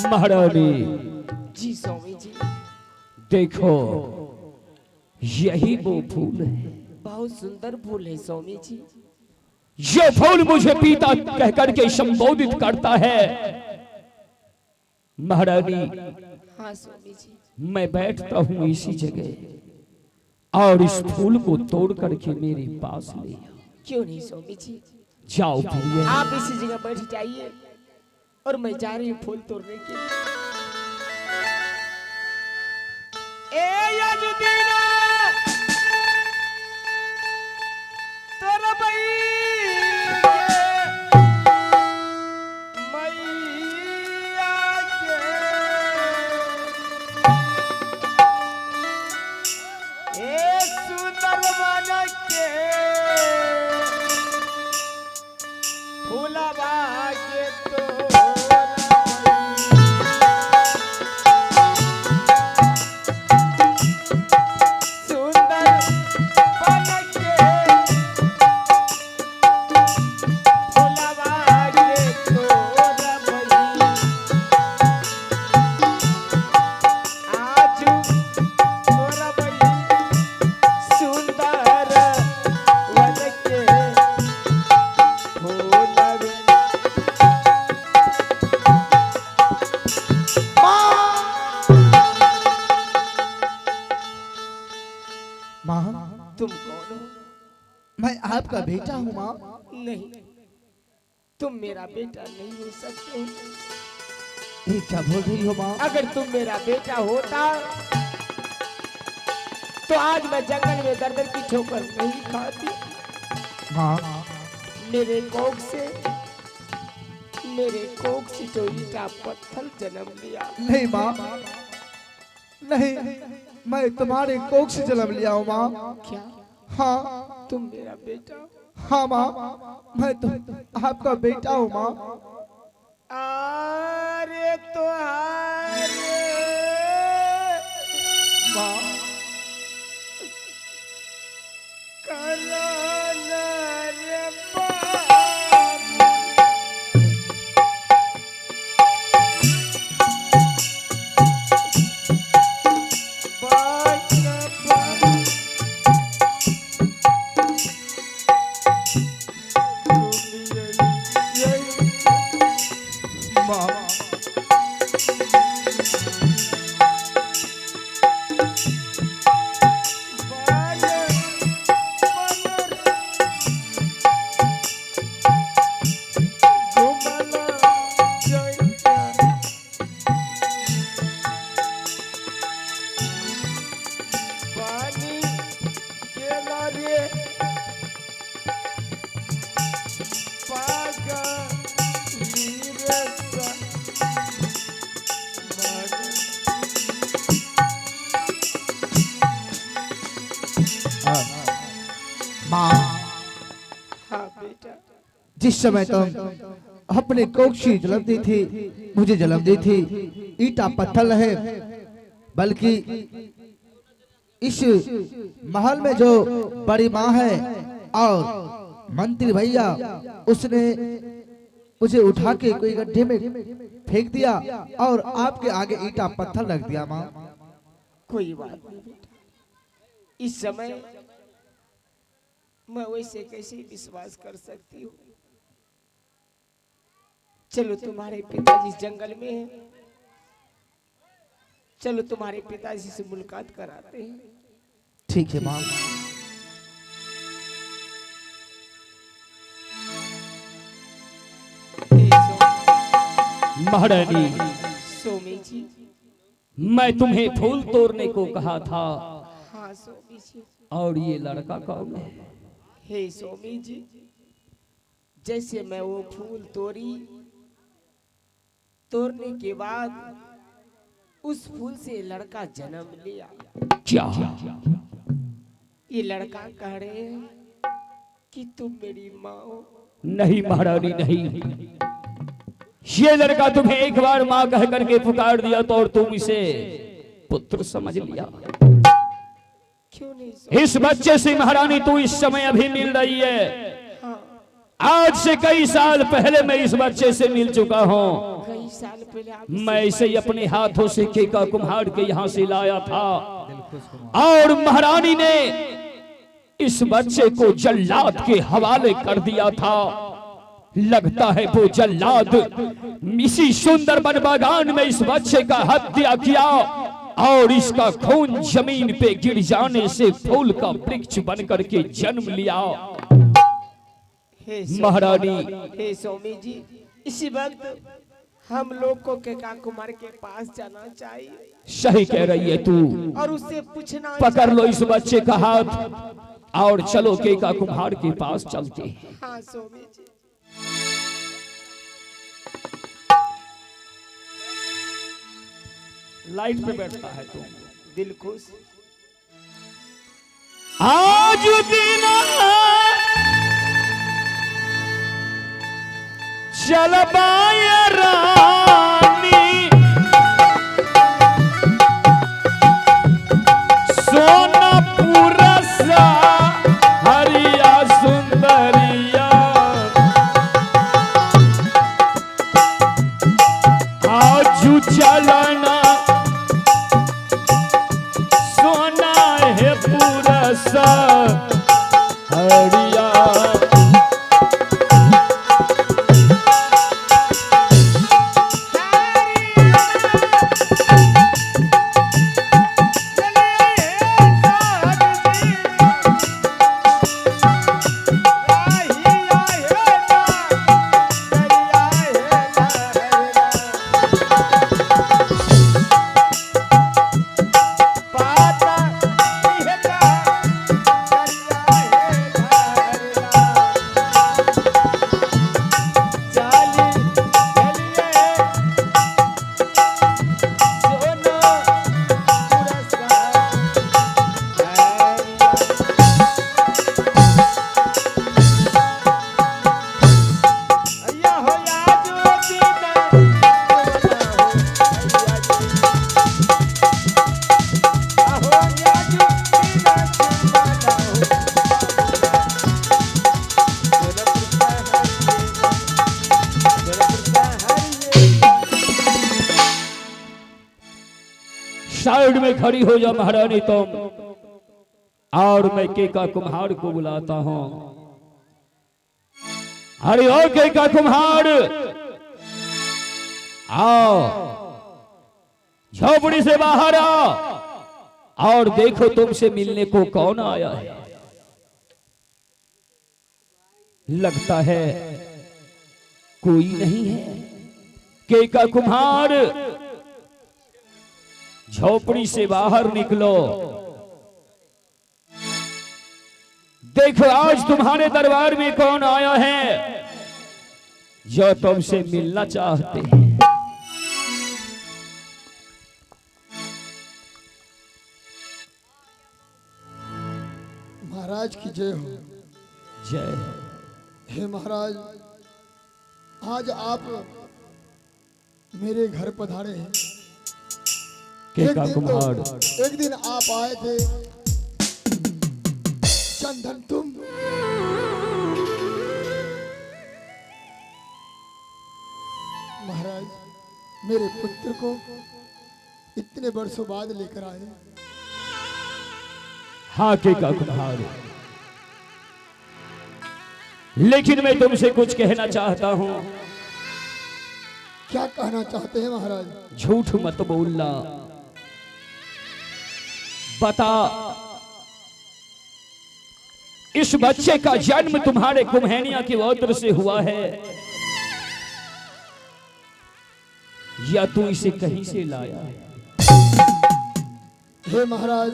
महारानी जी स्वामी जी। देखो यही वो फूल है। बहुत सुंदर फूल है स्वामी जी। ये फूल मुझे पिता कहकर के संबोधित करता है। महारानी हाँ स्वामी जी। मैं बैठता हूँ इसी जगह और इस फूल को तोड़ करके मेरे पास ले आओ। क्यों नहीं स्वामी जी, जाओ प्रिय। आप इसी जगह बैठ जाइए और मैं जा रही हूँ फूल तोड़ने के लिए। ए यजदीना तोरा तुम कौन हो? मैं आपका बेटा हूँ माँ। नहीं, तुम मेरा बेटा नहीं हो सकते। ये क्या बोल रही हो माँ? अगर तुम मेरा बेटा होता तो आज मैं जंगल में दर दर की ठोकर नहीं खाती। माँ मेरे कोख से जो ईटा पत्थर जन्म लिया। नहीं माँ, नहीं, मैं तुम्हारे कोख से जन्म लिया हूँ माँ। क्या हाँ तुम मेरा बेटा? हाँ माँ, मैं तो आपका बेटा हूँ माँ। अरे तो माँ जिस समय तुम अपने कोख से जन्म दी थी, मुझे जन्म दी थी, ईटा पत्थर है, बल्कि इस महल में जो बड़ी माँ है और मंत्री भैया, उसने मुझे उठा के कोई गड्ढे में फेंक दिया और आपके आगे ईटा पत्थर रख दिया माँ। कोई बात नहीं बेटा, इस समय मैं वैसे कैसे विश्वास कर सकती हूँ। चलो तुम्हारे पिताजी जंगल में हैं, चलो तुम्हारे पिताजी से मुलाकात कराते हैं। ठीक है माँ। महारानी सोमी जी, मैं तुम्हें फूल तोड़ने को कहा था। हाँ सोमी जी। और ये लड़का कौन है? हे सोमी जी, जैसे मैं वो फूल तोड़ने के बाद उस फूल से लड़का जन्म लिया। क्या ये लड़का कह रहे हैं कि तुम मेरी माँ हो? नहीं महारानी नहीं, ये लड़का तुम्हें एक बार माँ कह करके पुकार दिया तो और तुम इसे पुत्र समझ लिया। क्यों नहीं? इस बच्चे से महारानी तू इस समय अभी मिल रही है। हाँ। आज से कई साल पहले मैं इस बच्चे से मिल चुका हूँ। कई कई साल पहले आप मैं इसे ही अपने हाथों से केका कुम्हार के यहाँ से लाया था और महारानी ने इस बच्चे को जल्लाद के हवाले कर दिया था। लगता है वो जल्लाद इसी सुंदर वन बागान में इस बच्चे का हत्या किया और इसका खून जमीन पे गिर जाने से फूल का वृक्ष बनकर के जन्म लिया। महारानी, हे स्वामी जी, इसी वक्त हम लोग को केका कुमार के पास जाना चाहिए। सही कह रही है तू। और उससे पूछना, पकड़ लो इस बच्चे का हाथ और चलो केका कुम्हार के पास चलते हैं। हाँ स्वामी जी। लाइट पे बैठता है तू। दिल खुश। आज दिन चल रानी सोना पूरा हरिया सुंदरिया आज चलना सोना है पूरा हरिया। साइड में खड़ी हो जा महारानी तुम, और मैं केका कुम्हार को बुलाता हूं। अरे ओ केका कुम्हार, आओ झोपड़ी से बाहर आओ और देखो तुमसे मिलने को कौन आया है। लगता है कोई नहीं है। केका कुम्हार, झोपड़ी से बाहर निकलो। देखो आज तुम्हारे दरबार में कौन आया है जो तुमसे मिलना चाहते हैं। महाराज की जय हो। जय। हे महाराज, आज आप मेरे घर पधारे हैं। केका कुम्हार, एक दिन आप आए थे, चंदन तुम महाराज मेरे पुत्र को इतने वर्षों बाद लेकर आए। हाँ केका कुम्हार, लेकिन मैं तुमसे कुछ कहना चाहता हूं। क्या कहना चाहते हैं महाराज? झूठ मत बोलना, बता इस बच्चे का जन्म तुम्हारे कुम्हेनिया के गोत्र से हुआ है या तू इसे कहीं से लाया है? हे महाराज,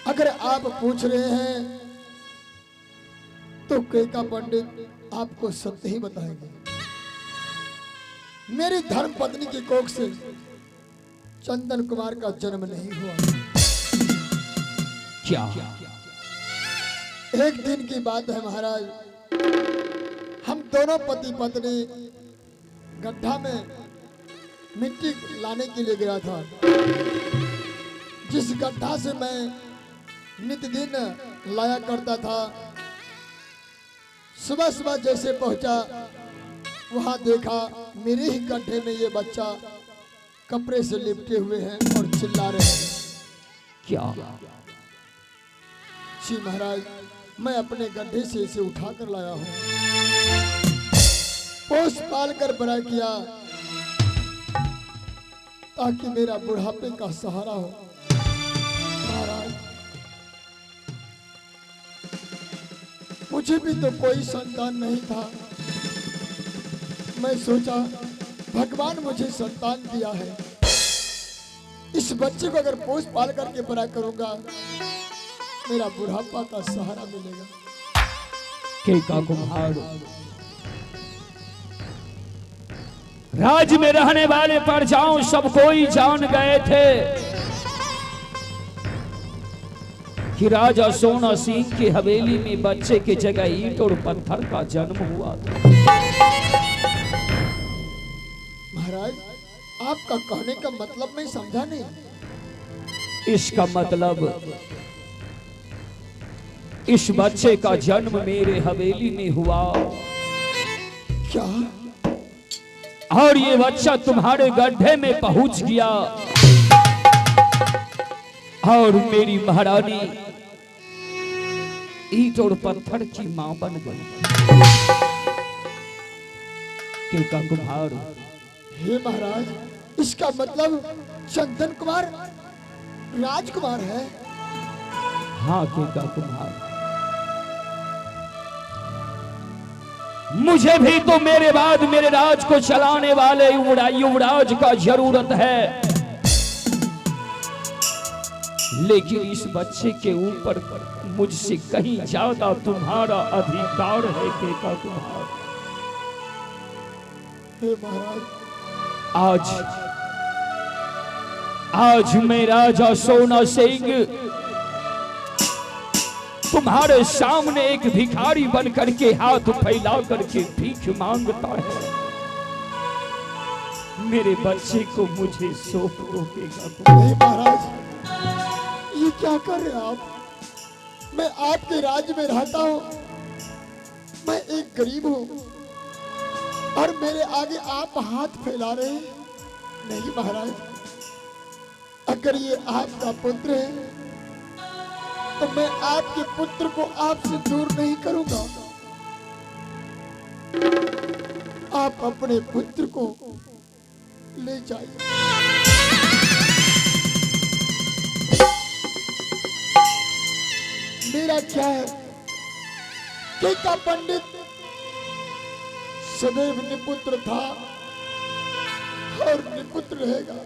अगर आप पूछ रहे हैं तो केका पंडित आपको सत्य ही बताएंगे। मेरी धर्म पत्नी की कोख से चंदन कुमार का जन्म नहीं हुआ। क्या? एक दिन की बात है महाराज, हम दोनों पति पत्नी गड्ढा में मिट्टी लाने के लिए गया था। जिस गड्ढा से मैं नित्य दिन लाया करता था, सुबह सुबह जैसे पहुंचा, वहां देखा मेरे ही गड्ढे में ये बच्चा कपड़े से लिपटे हुए हैं और चिल्ला रहे हैं। क्या? जी महाराज, मैं अपने गड्ढे से इसे उठा कर लाया हूँ, पोस पाल कर बड़ा किया ताकि मेरा बुढ़ापे का सहारा हो। महाराज, मुझे भी तो कोई संतान नहीं था। मैं सोचा भगवान मुझे संतान दिया है, इस बच्चे को अगर पोस पाल करके बड़ा करूंगा मेरा बुढ़ापा का सहारा मिलेगा। केका कुम्हार राज्य में रहने वाले प्रजाओं सब कोई जान गए थे कि राजा सोना सिंह की हवेली में बच्चे की जगह ईंट और पत्थर का जन्म हुआ था। महाराज, आपका कहने का मतलब मैं समझा नहीं। इसका मतलब इस बच्चे का जन्म मेरे हवेली में हुआ। क्या? और ये बच्चा तुम्हारे गड्ढे में पहुंच गया और मेरी महारानी ईंट और पत्थर की मां बन गई। केका कुम्हार, हे महाराज, इसका मतलब चंदन कुमार राजकुमार है? हाँ केका कुम्हार, मुझे भी तो मेरे बाद मेरे राज को चलाने वाले युवराज का जरूरत है, लेकिन इस बच्चे के ऊपर मुझसे कहीं ज्यादा तुम्हारा अधिकार है केका कुम्हार। हे महाराज, आज मैं राजा सोना सिंह तुम्हारे सामने एक भिखारी बन करके हाथ फैला करके भीख मांगता है। मेरे बच्चे को मुझे सौंप दोगे? नहीं महाराज, ये क्या कर रहे हैं आप? मैं आपके राज्य में रहता हूँ, मैं एक गरीब हूँ और मेरे आगे आप हाथ फैला रहे हैं। नहीं महाराज, अगर ये आपका पुत्र है तो मैं आपके पुत्र को आपसे दूर नहीं करूंगा। आप अपने पुत्र को ले जाइए। मेरा क्या है कि का पंडित सदैव निपुत्र था और निपुत्र रहेगा।